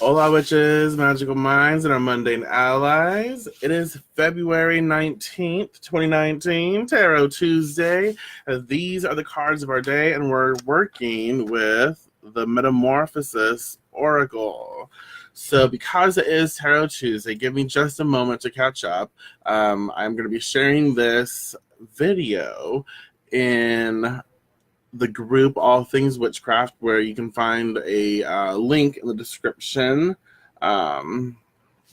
Hola, witches, magical minds, and our mundane allies. It is February 19th, 2019, Tarot Tuesday. These are the cards of our day, and we're working with the Metamorphosis Oracle. So because it is Tarot Tuesday, give me just a moment to catch up. I'm going to be sharing this video in the group All Things Witchcraft, where you can find a link in the description.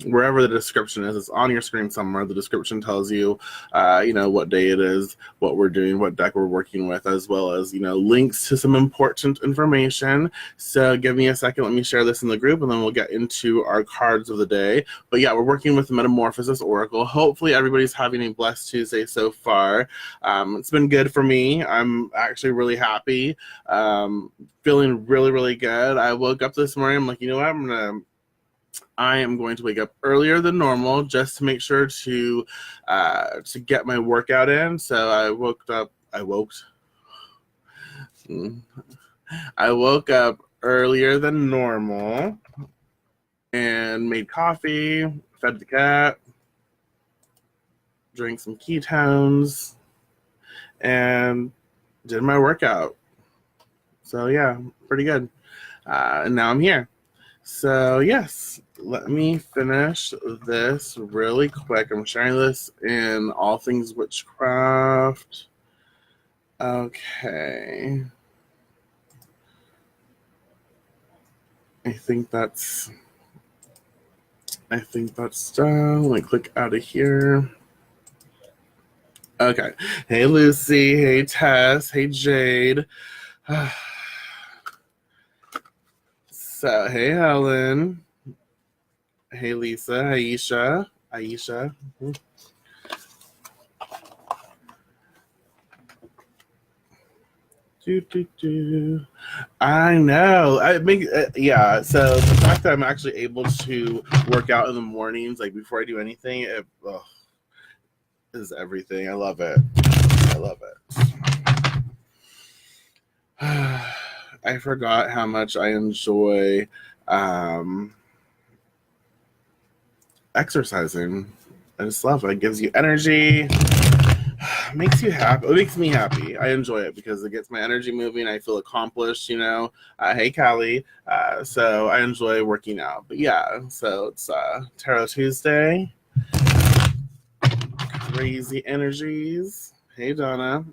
Wherever the description is, it's on your screen somewhere. The description tells you, what day it is, what we're doing, what deck we're working with, as well as, links to some important information. So give me a second. Let me share this in the group, and then we'll get into our cards of the day. But yeah, we're working with the Metamorphosis Oracle. Hopefully everybody's having a blessed Tuesday so far. It's been good for me. I'm actually really happy. Feeling really, really good. I woke up this morning. I'm like, you know what? I am going to wake up earlier than normal just to make sure to get my workout in. So I woke up earlier than normal and made coffee, fed the cat, drank some ketones, and did my workout. So yeah, pretty good. And now I'm here. So yes, let me finish this really quick. I'm sharing this in All Things Witchcraft. Okay. I think that's done. Let me click out of here. Okay. Hey, Lucy. Hey, Tess. Hey, Jade. So, hey, Helen. Hey, Lisa. Aisha. I know. Yeah. So the fact that I'm actually able to work out in the mornings, like before I do anything, is everything. I love it. I forgot how much I enjoy exercising. I just love it. It gives you energy. Makes you happy. It makes me happy. I enjoy it because it gets my energy moving. I feel accomplished, Hey, Callie. So I enjoy working out. But yeah, so it's Tarot Tuesday. Crazy energies. Hey, Donna.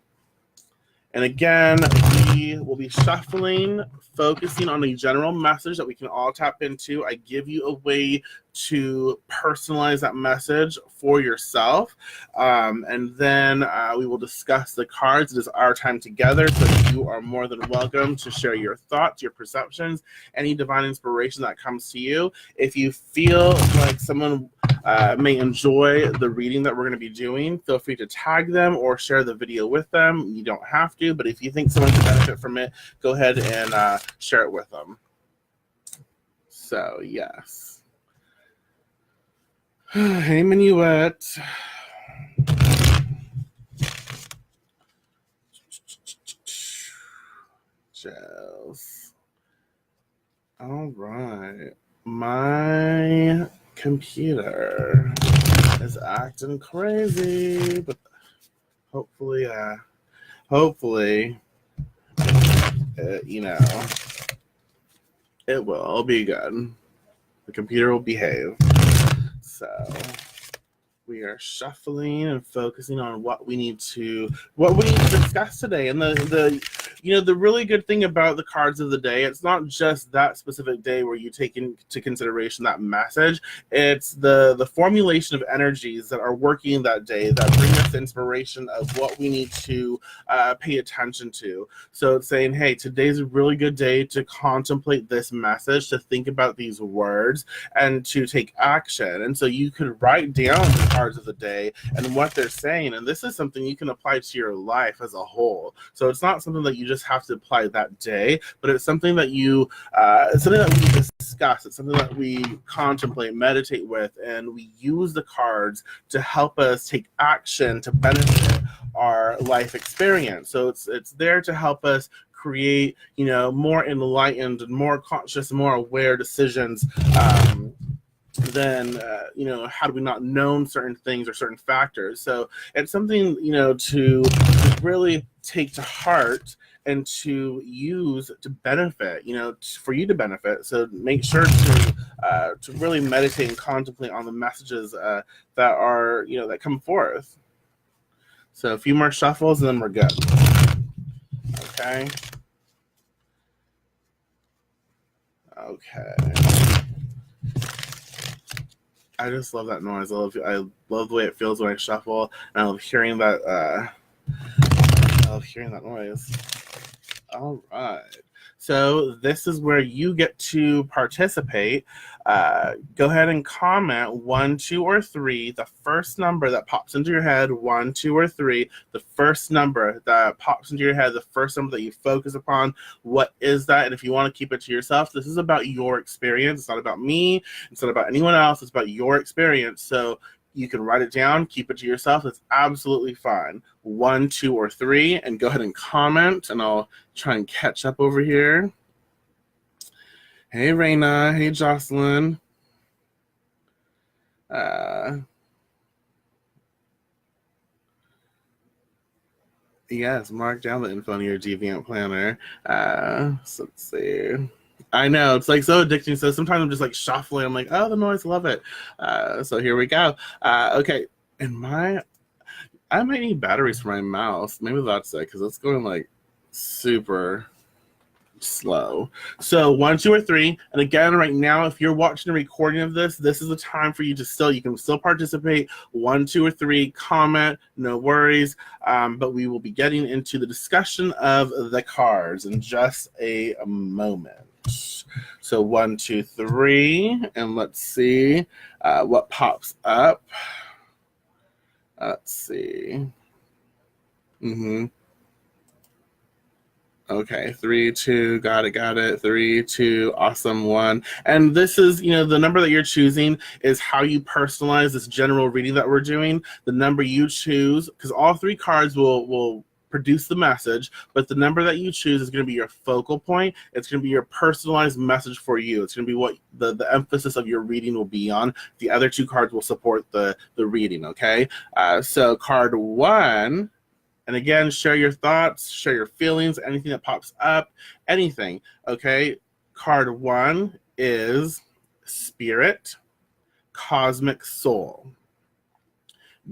And again, we will be shuffling, focusing on a general message that we can all tap into. I give you a way to personalize that message for yourself. And then we will discuss the cards. It is our time together, so you are more than welcome to share your thoughts, your perceptions, any divine inspiration that comes to you. If you feel like someone may enjoy the reading that we're going to be doing, feel free to tag them or share the video with them. You don't have to, but if you think someone could benefit from it, go ahead and share it with them. So, yes. Hey, Minuet. Jels. All right. My computer is acting crazy, but hopefully, it will. It'll be good. The computer will behave. So we are shuffling and focusing on what we need to discuss today. And the really good thing about the cards of the day, it's not just that specific day where you take into consideration that message. It's the formulation of energies that are working that day that bring us inspiration of what we need to pay attention to. So it's saying, hey, today's a really good day to contemplate this message, to think about these words, and to take action. And so you could write down the cards of the day and what they're saying, and this is something you can apply to your life as a whole. So it's not something that you just have to apply that day, but it's something that we discuss. It's something that we contemplate, meditate with, and we use the cards to help us take action to benefit our life experience. So it's there to help us create, more enlightened and more conscious, more aware decisions. Then had we not known certain things or certain factors. So it's something to really take to heart and to use to benefit, for you to benefit. So make sure to really meditate and contemplate on the messages that are that come forth. So a few more shuffles and then we're good. Okay. I just love that noise. I love the way it feels when I shuffle, and I love hearing that. I love hearing that noise. All right. So this is where you get to participate. Go ahead and comment 1, 2, or 3. The first number that pops into your head, 1, 2, or 3. The first number that pops into your head, the first number that you focus upon. What is that? And if you want to keep it to yourself, this is about your experience. It's not about me. It's not about anyone else. It's about your experience. So you can write it down, keep it to yourself. It's absolutely fine. 1, 2, or 3, and go ahead and comment, and I'll try and catch up over here. Hey, Raina. Hey, Jocelyn. Yes, mark down the info in your Deviant planner. So let's see. I know, it's like so addicting. So sometimes I'm just like shuffling. I'm like, oh, the noise, love it. So here we go. Okay, and I might need batteries for my mouse. Maybe that's it, because it's going like super slow. So 1, 2, or 3, and again, right now, if you're watching a recording of this is the time for you to you can still participate. 1, 2, or 3, comment, no worries. But we will be getting into the discussion of the cards in just a moment. So 1, 2, 3, and let's see what pops up. Let's see. Okay, 3, 2, got it. 3, 2, awesome, 1. And this is, the number that you're choosing is how you personalize this general reading that we're doing. The number you choose, because all 3 cards will produce the message, but the number that you choose is going to be your focal point. It's going to be your personalized message for you. It's going to be what the emphasis of your reading will be on. The other 2 cards will support the reading, okay? So card 1, and again, share your thoughts, share your feelings, anything that pops up, anything, okay? Card 1 is Spirit, Cosmic Soul,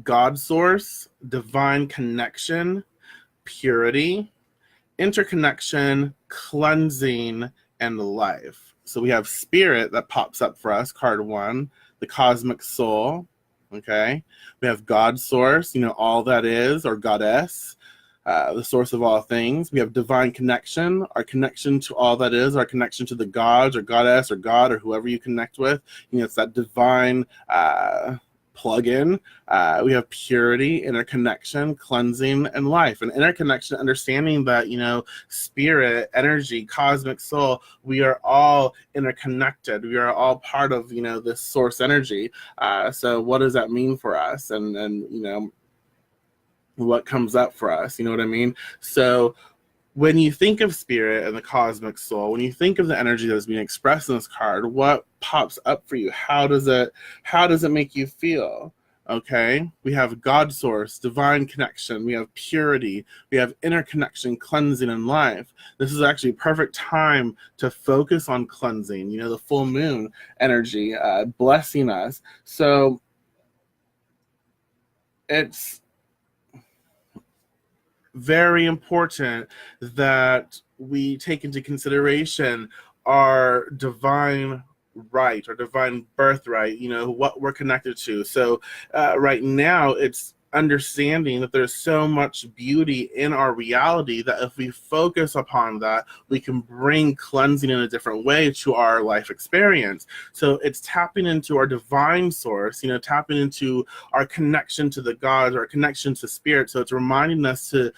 God Source, Divine Connection, Purity, Interconnection, Cleansing, and Life. So we have Spirit that pops up for us, card 1, the Cosmic Soul, okay? We have God Source, all that is, or Goddess, the source of all things. We have Divine Connection, our connection to all that is, our connection to the gods or goddess or God or whoever you connect with. It's that divine plug-in. We have Purity, Interconnection, Cleansing, and Life. And interconnection, understanding that, spirit, energy, cosmic soul, we are all interconnected. We are all part of, this source energy. So what does that mean for us? And what comes up for us? You know what I mean? So when you think of spirit and the cosmic soul, when you think of the energy that is being expressed in this card, what pops up for you? How does it make you feel? Okay, we have God Source, Divine Connection, we have Purity, we have Interconnection, Cleansing, and Life. This is actually a perfect time to focus on cleansing, the full moon energy, blessing us. So it's very important that we take into consideration our divine right, our divine birthright, what we're connected to. So right now, it's understanding that there's so much beauty in our reality that if we focus upon that, we can bring cleansing in a different way to our life experience. So it's tapping into our divine source, tapping into our connection to the gods, our connection to spirit. So it's reminding us to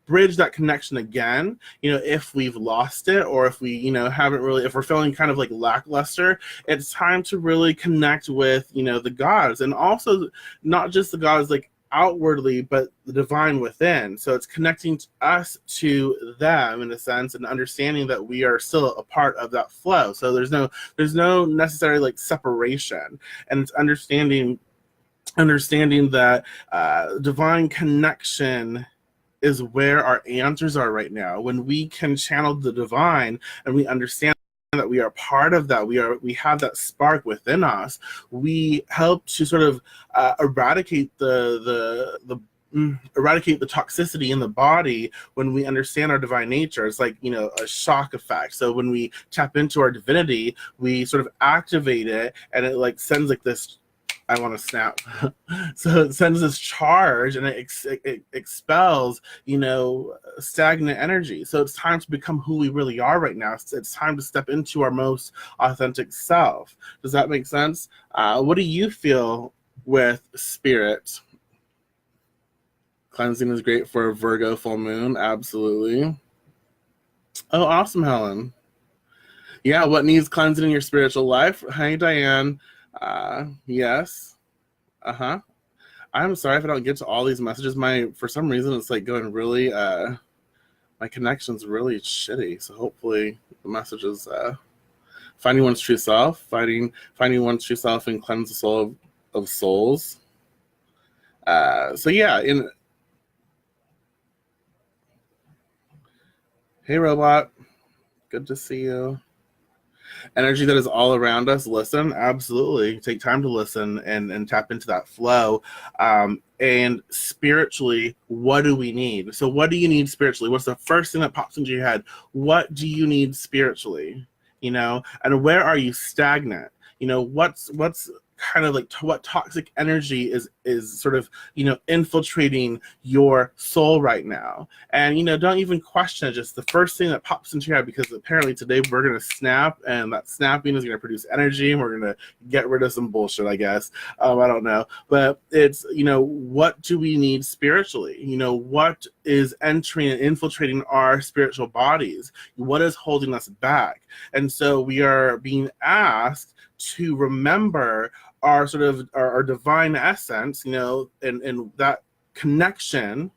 bridge that connection again, if we've lost it, or if we, haven't really, if we're feeling kind of like lackluster, it's time to really connect with, the gods, and also not just the gods, like outwardly, but the divine within. So it's connecting us to them in a sense, and understanding that we are still a part of that flow. So there's no necessary like separation, and it's understanding that divine connection is where our answers are right now. When we can channel the divine and we understand that we are part of that, we have that spark within us, we help to sort of eradicate eradicate the toxicity in the body. When we understand our divine nature, it's like, a shock effect. So when we tap into our divinity, we sort of activate it, and it like sends like this, I want to snap. So it sends this charge, and it expels, stagnant energy. So it's time to become who we really are right now. It's time to step into our most authentic self. Does that make sense? What do you feel with spirit? Cleansing is great for a Virgo full moon. Absolutely. Oh, awesome, Helen. Yeah, what needs cleansing in your spiritual life? Hi, Diane. Yes. Uh-huh. I'm sorry if I don't get to all these messages. For some reason, it's like going really, my connection's really shitty. So hopefully the messages, finding one's true self, finding one's true self, and cleanse the soul of souls. So yeah, hey, robot. Good to see you. Energy that is all around us. Listen, absolutely. Take time to listen and tap into that flow. And spiritually, what do we need? So what do you need spiritually? What's the first thing that pops into your head? What do you need spiritually? And where are you stagnant? What's kind of like what toxic energy is sort of infiltrating your soul right now. And don't even question it, just the first thing that pops into your head, because apparently today we're going to snap, and that snapping is going to produce energy, and we're going to get rid of some bullshit, I guess. I don't know, but it's what do we need spiritually? What is entering and infiltrating our spiritual bodies? What is holding us back? And so we are being asked to remember our sort of our divine essence, and that connection,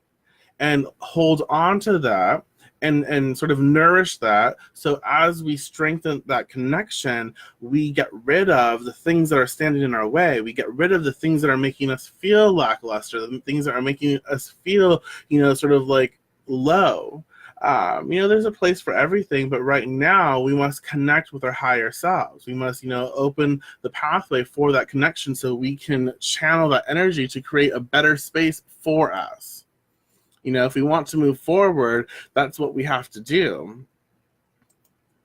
and hold on to that, and sort of nourish that. So as we strengthen that connection, we get rid of the things that are standing in our way. We get rid of the things that are making us feel lackluster, the things that are making us feel, sort of like low. There's a place for everything, but right now we must connect with our higher selves. We must, open the pathway for that connection, so we can channel that energy to create a better space for us. If we want to move forward, that's what we have to do.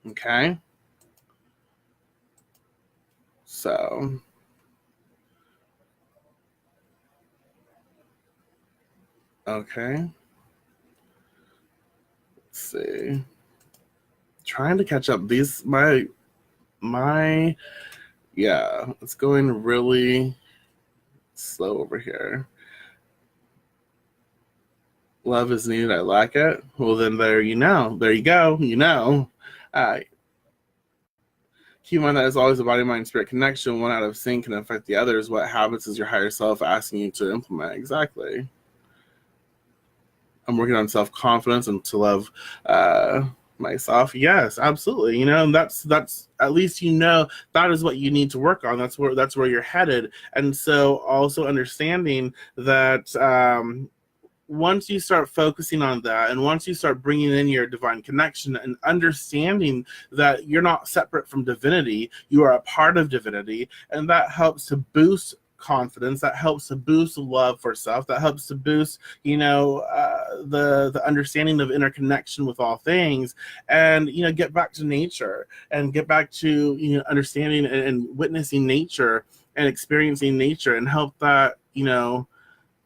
Okay? So, okay. See, trying to catch up. Yeah, it's going really slow over here. Love is needed. I like it. Well, then there you go. Keep in mind that is always a body, mind, spirit connection. One out of sync can affect the others. What habits is your higher self asking you to implement? Exactly. I'm working on self-confidence and to love myself. Yes, absolutely. That's at least that is what you need to work on. That's where you're headed. And so also understanding that once you start focusing on that, and once you start bringing in your divine connection and understanding that you're not separate from divinity, you are a part of divinity, and that helps to boost confidence, that helps to boost love for self, that helps to boost the understanding of interconnection with all things, and get back to nature, and get back to understanding and witnessing nature and experiencing nature, and help that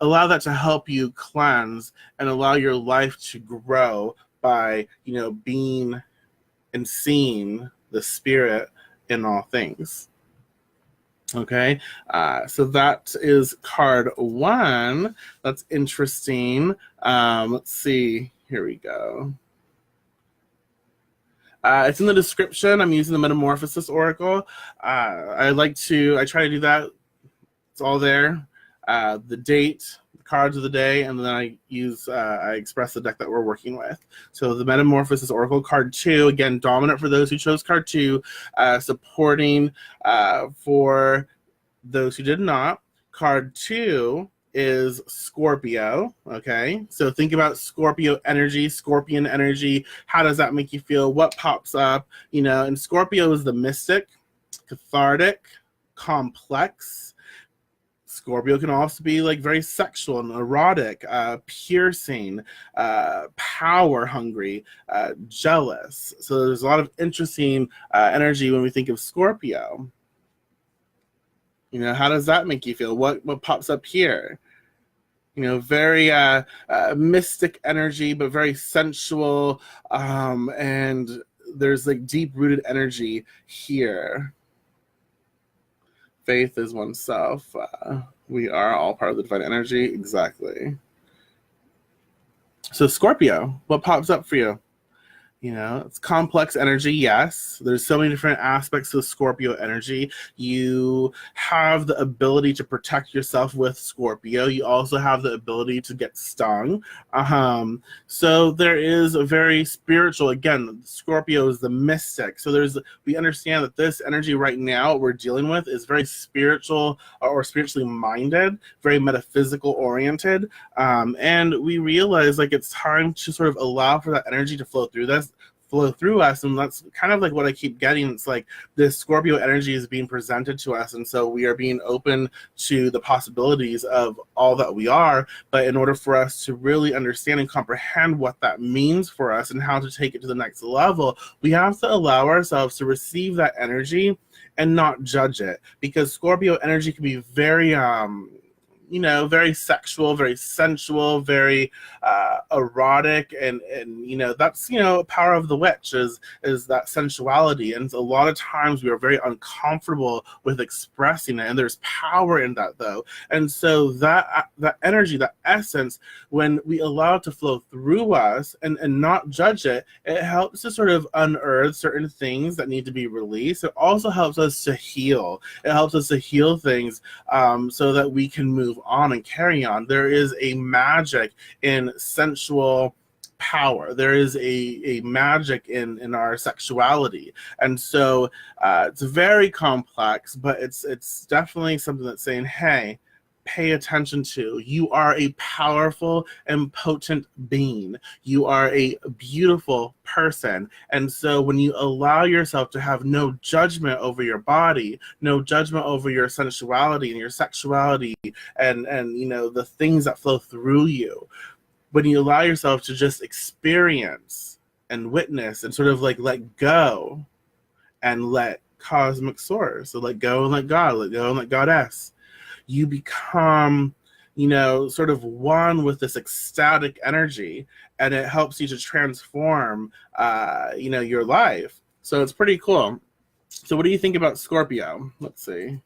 allow that to help you cleanse and allow your life to grow by being and seeing the spirit in all things. Okay, so that is card 1. That's interesting. Let's see. Here we go. It's in the description. I'm using the Metamorphosis Oracle. I try to do that. It's all there. The date, the cards of the day, and then I express the deck that we're working with. So the Metamorphosis Oracle card 2, again, dominant for those who chose card 2, supporting for those who did not. Card 2 is Scorpio. Okay, so think about Scorpio energy, Scorpion energy. How does that make you feel? What pops up? And Scorpio is the mystic, cathartic, complex. Scorpio can also be like very sexual and erotic, piercing, power hungry, jealous. So there's a lot of interesting energy when we think of Scorpio. How does that make you feel? What pops up here? Very mystic energy, but very sensual, and there's like deep-rooted energy here. Faith is oneself. We are all part of the divine energy. Exactly. So Scorpio, what pops up for you? It's complex energy, yes. There's so many different aspects of Scorpio energy. You have the ability to protect yourself with Scorpio. You also have the ability to get stung. So there is a very spiritual, again, Scorpio is the mystic. So we understand that this energy right now we're dealing with is very spiritual or spiritually minded, very metaphysical oriented. And we realize like it's time to sort of allow for that energy to flow through us, and that's kind of like what I keep getting. It's like this Scorpio energy is being presented to us, and so we are being open to the possibilities of all that we are. But in order for us to really understand and comprehend what that means for us and how to take it to the next level, we have to allow ourselves to receive that energy and not judge it, because Scorpio energy can be very very sexual, very sensual, very erotic, and that's power of the witch is that sensuality, and a lot of times we are very uncomfortable with expressing it, and there's power in that though, and so that energy, that essence, when we allow it to flow through us and not judge it, it helps to sort of unearth certain things that need to be released. It also helps us to heal. It helps us to heal things so that we can move on and carry on. There is a magic in sensual power. There is a magic in our sexuality, and so it's very complex, but it's definitely something that's saying, hey, pay attention to. You are a powerful and potent being. You are a beautiful person. And so when you allow yourself to have no judgment over your body, no judgment over your sensuality and your sexuality and the things that flow through you, when you allow yourself to just experience and witness and sort of like let go and let cosmic source, so let go and let God, let go and let Goddess, you become, sort of one with this ecstatic energy, and it helps you to transform, your life. So it's pretty cool. So what do you think about Scorpio? Let's see.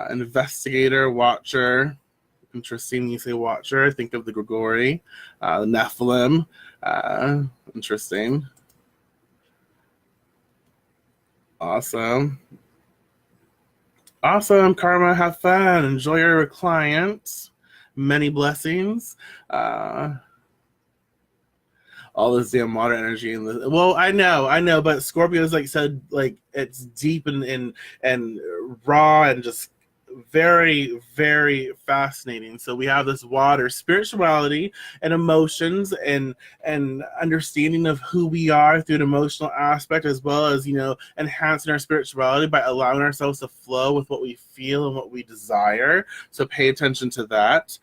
Investigator, watcher. Interesting you say watcher. Think of the Grigori, the Nephilim. Interesting. Awesome. Awesome, Karma. Have fun. Enjoy your clients. Many blessings. All this damn water energy in the I know, but Scorpio is said it's deep and raw and just very, very fascinating. So we have this water, spirituality and emotions and understanding of who we are through an emotional aspect, as well as enhancing our spirituality by allowing ourselves to flow with what we feel and what we desire. So pay attention to that.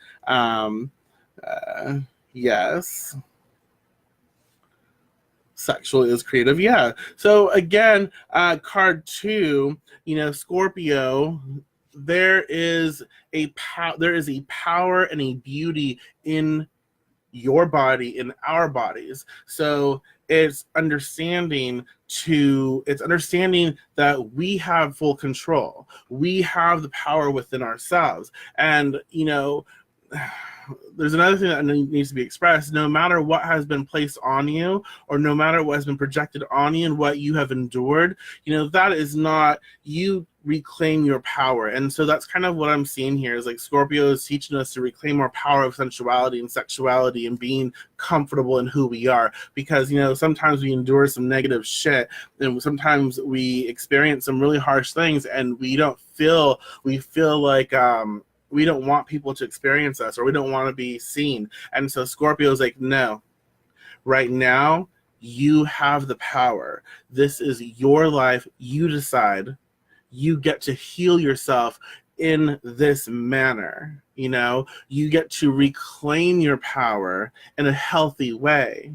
Yes. Sexual is creative, yeah. So again, card 2, Scorpio, there is a power and a beauty in your body, in our bodies. So it's understanding that we have full control. We have the power within ourselves. And there's another thing that needs to be expressed. No matter what has been placed on you, or no matter what has been projected on you and what you have endured, that is not you reclaim your power. And so that's kind of what I'm seeing here, is like Scorpio is teaching us to reclaim our power of sensuality and sexuality and being comfortable in who we are. Because, you know, sometimes we endure some negative shit, and sometimes we experience some really harsh things, and we feel like we don't want people to experience us, or we don't want to be seen. And so Scorpio is like, no, right now you have the power. This is your life. You decide. You get to heal yourself in this manner. You know, you get to reclaim your power in a healthy way.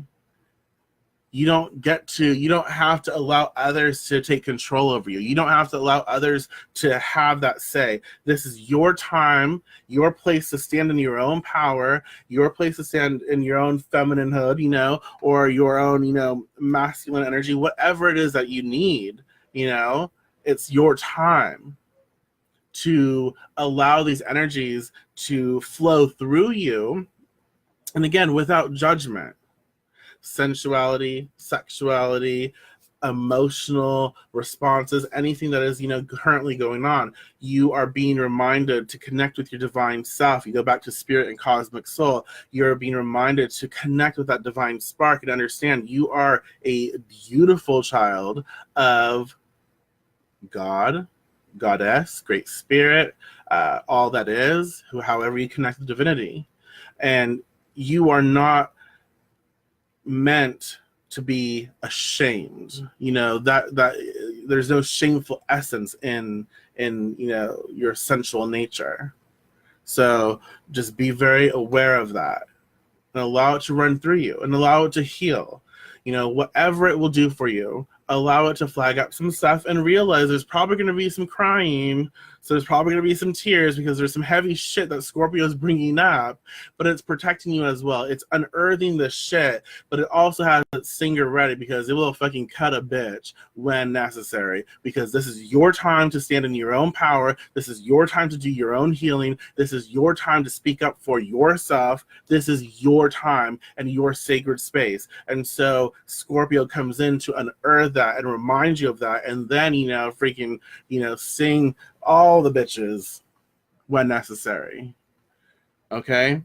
You don't have to allow others to take control over you. You don't have to allow others to have that say. This is your time, your place to stand in your own power, your place to stand in your own femininehood, you know, or your own, you know, masculine energy, whatever it is that you need, you know, it's your time to allow these energies to flow through you. And again, without judgment. Sensuality, sexuality, emotional responses, anything that is, you know, currently going on, you are being reminded to connect with your divine self. You go back to spirit and cosmic soul. You're being reminded to connect with that divine spark and understand you are a beautiful child of God, goddess, great spirit, all that is, however you connect with divinity. And you are not meant to be ashamed. You know, that there's no shameful essence in you know, your sensual nature. So just be very aware of that and allow it to run through you and allow it to heal. You know, whatever it will do for you, allow it to flag up some stuff and realize there's probably going to be some crying. So there's probably going to be some tears because there's some heavy shit that Scorpio is bringing up, but it's protecting you as well. It's unearthing the shit, but it also has its singer ready because it will fucking cut a bitch when necessary, because this is your time to stand in your own power. This is your time to do your own healing. This is your time to speak up for yourself. This is your time and your sacred space. And so Scorpio comes in to unearth that and remind you of that, and then, you know, freaking, you know, sing all the bitches when necessary. Okay?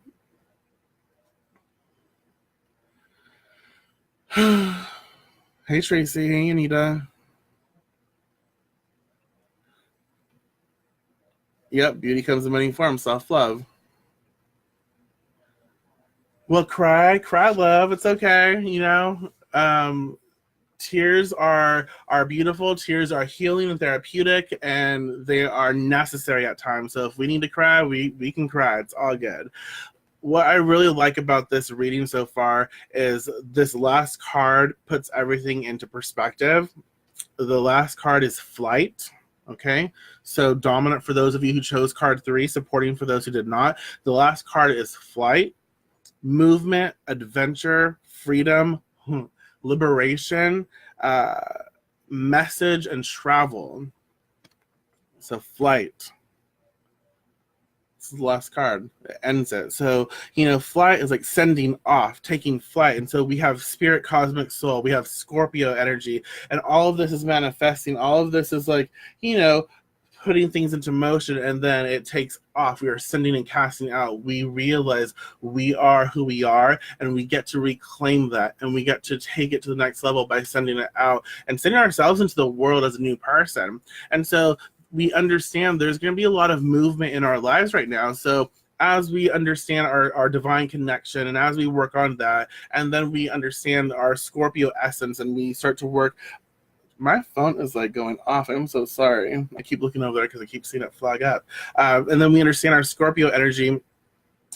Hey Tracy, hey Anita. Yep, beauty comes in many forms, self-love. Well, cry, love, it's okay, you know. Tears are beautiful. Tears are healing and therapeutic, and they are necessary at times. So if we need to cry, we can cry. It's all good. What I really like about this reading so far is this last card puts everything into perspective. The last card is flight. Okay, so dominant for those of you who chose card 3, supporting for those who did not. The last card is flight, movement, adventure, freedom, liberation, message, and travel. So flight. This is the last card. It ends it. So, you know, flight is like sending off, taking flight. And so we have spirit, cosmic soul. We have Scorpio energy. And all of this is manifesting. All of this is like, you know, putting things into motion, and then it takes off. We are sending and casting out. We realize we are who we are, and we get to reclaim that, and we get to take it to the next level by sending it out and sending ourselves into the world as a new person. And so we understand there's going to be a lot of movement in our lives right now. So as we understand our divine connection, and as we work on that, and then we understand our Scorpio essence, and we start to work. My phone is like going off. I'm so sorry. I keep looking over there because I keep seeing it flag up. And then we understand our Scorpio energy,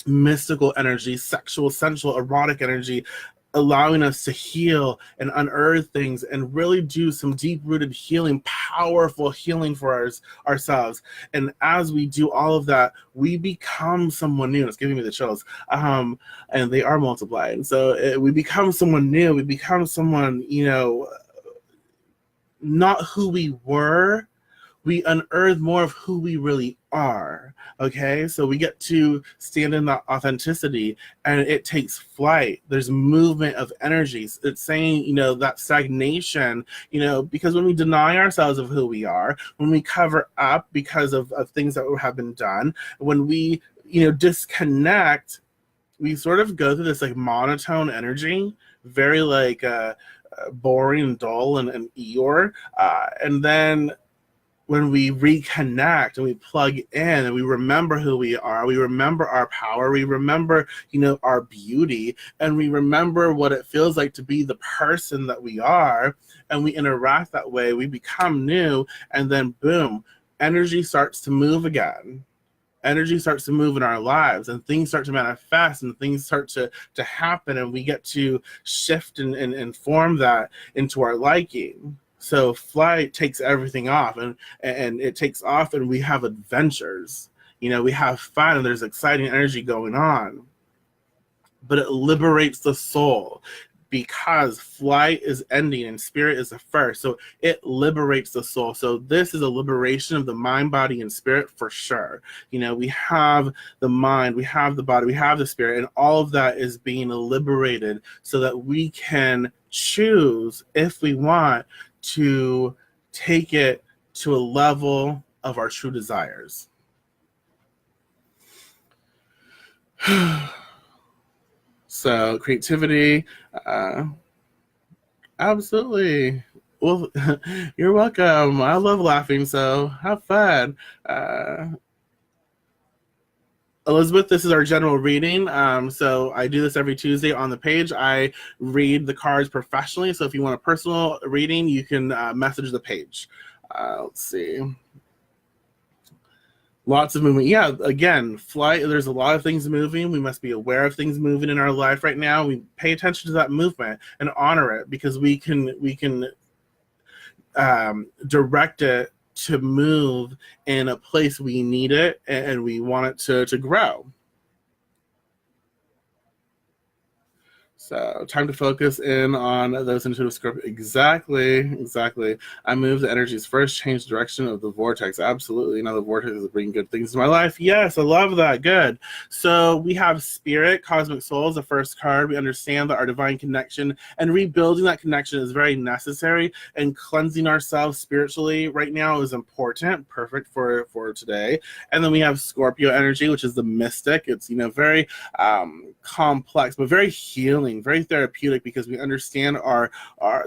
mystical energy, sexual, sensual, erotic energy, allowing us to heal and unearth things and really do some deep-rooted healing, powerful healing for ourselves. And as we do all of that, we become someone new. It's giving me the chills. And they are multiplied. So we become someone new. We become someone, you know, not who we were. We unearth more of who we really are. Okay, so we get to stand in that authenticity, and it takes flight. There's movement of energies. It's saying, that stagnation, because when we deny ourselves of who we are, when we cover up because of things that have been done, when we, disconnect, we sort of go through this like monotone energy, very like boring and dull and Eeyore. And then when we reconnect and we plug in and we remember who we are, we remember our power, we remember, our beauty, and we remember what it feels like to be the person that we are, and we interact that way, we become new, and then boom, energy starts to move again. Energy starts to move in our lives, and things start to manifest, and things start to happen, and we get to shift and form that into our liking. So flight takes everything off, and it takes off, and we have adventures. We have fun, and there's exciting energy going on. But it liberates the soul, because flight is ending and spirit is the first. So it liberates the soul. So this is a liberation of the mind, body, and spirit for sure. We have the mind, we have the body, we have the spirit, and all of that is being liberated so that we can choose, if we want, to take it to a level of our true desires. So creativity, absolutely. Well, you're welcome. I love laughing, so have fun. Elizabeth, this is our general reading. So I do this every Tuesday on the page. I read the cards professionally. So if you want a personal reading, you can message the page. Let's see. Lots of movement. Yeah, again, flight, there's a lot of things moving. We must be aware of things moving in our life right now. We pay attention to that movement and honor it, because we can direct it to move in a place we need it, and we want it to grow. So time to focus in on those intuitive script. Exactly. I move the energies first, change the direction of the vortex. Absolutely. Now the vortex is bringing good things to my life. Yes, I love that. Good. So we have spirit, cosmic souls, the first card. We understand that our divine connection and rebuilding that connection is very necessary, and cleansing ourselves spiritually right now is important. Perfect for today. And then we have Scorpio energy, which is the mystic. It's, very complex, but very healing, very therapeutic, because we understand our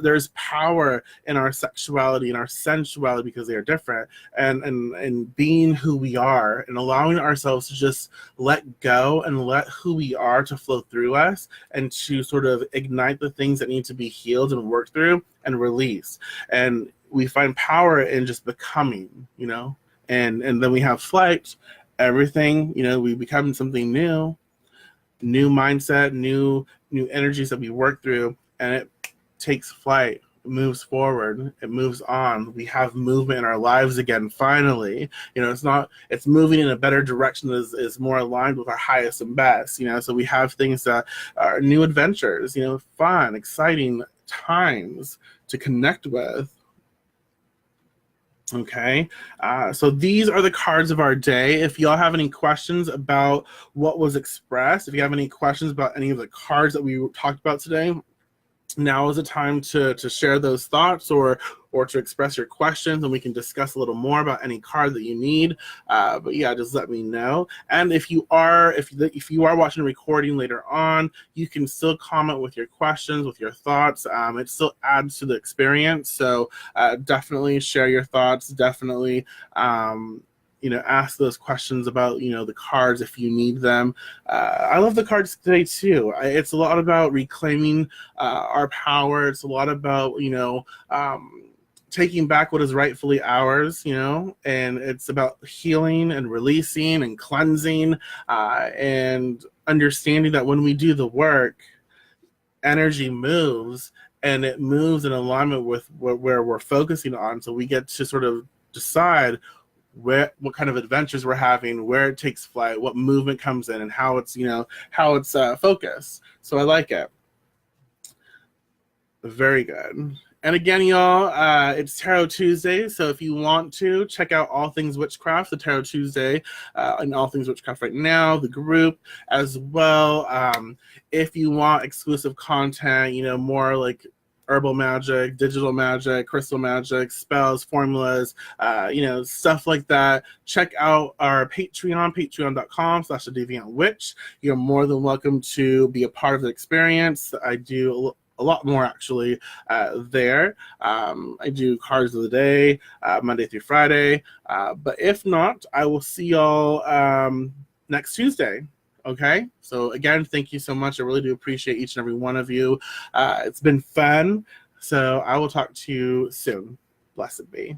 there's power in our sexuality and our sensuality, because they are different, and being who we are and allowing ourselves to just let go and let who we are to flow through us, and to sort of ignite the things that need to be healed and worked through and released. And we find power in just becoming, and then we have flight, everything, we become something new mindset, new energies that we work through, and it takes flight, it moves forward, it moves on. We have movement in our lives again, finally. It's moving in a better direction that is more aligned with our highest and best, so we have things that are new adventures, fun, exciting times to connect with. Okay, so these are the cards of our day. If y'all have any questions about what was expressed, if you have any questions about any of the cards that we talked about today, now is the time to share those thoughts, or to express your questions, and we can discuss a little more about any card that you need. But yeah, just let me know. And if you are watching a recording later on, you can still comment with your questions, with your thoughts. It still adds to the experience. So definitely share your thoughts. Definitely ask those questions about, the cards if you need them. I love the cards today too. It's a lot about reclaiming our power. It's a lot about, taking back what is rightfully ours, and it's about healing and releasing and cleansing, and understanding that when we do the work, energy moves, and it moves in alignment with where we're focusing on. So we get to sort of decide what kind of adventures we're having, where it takes flight, what movement comes in, and how it's focused. So I like it. Very good. And again, y'all, it's Tarot Tuesday, so if you want to check out All Things Witchcraft, the Tarot Tuesday, and All Things Witchcraft right now, the group as well. If you want exclusive content, more like herbal magic, digital magic, crystal magic, spells, formulas, stuff like that, check out our Patreon, patreon.com/thedeviantwitch. You're more than welcome to be a part of the experience. I do a lot more actually there. I do cards of the day, Monday through Friday. But if not, I will see y'all next Tuesday. Okay, so again, thank you so much. I really do appreciate each and every one of you. It's been fun. So I will talk to you soon. Blessed be.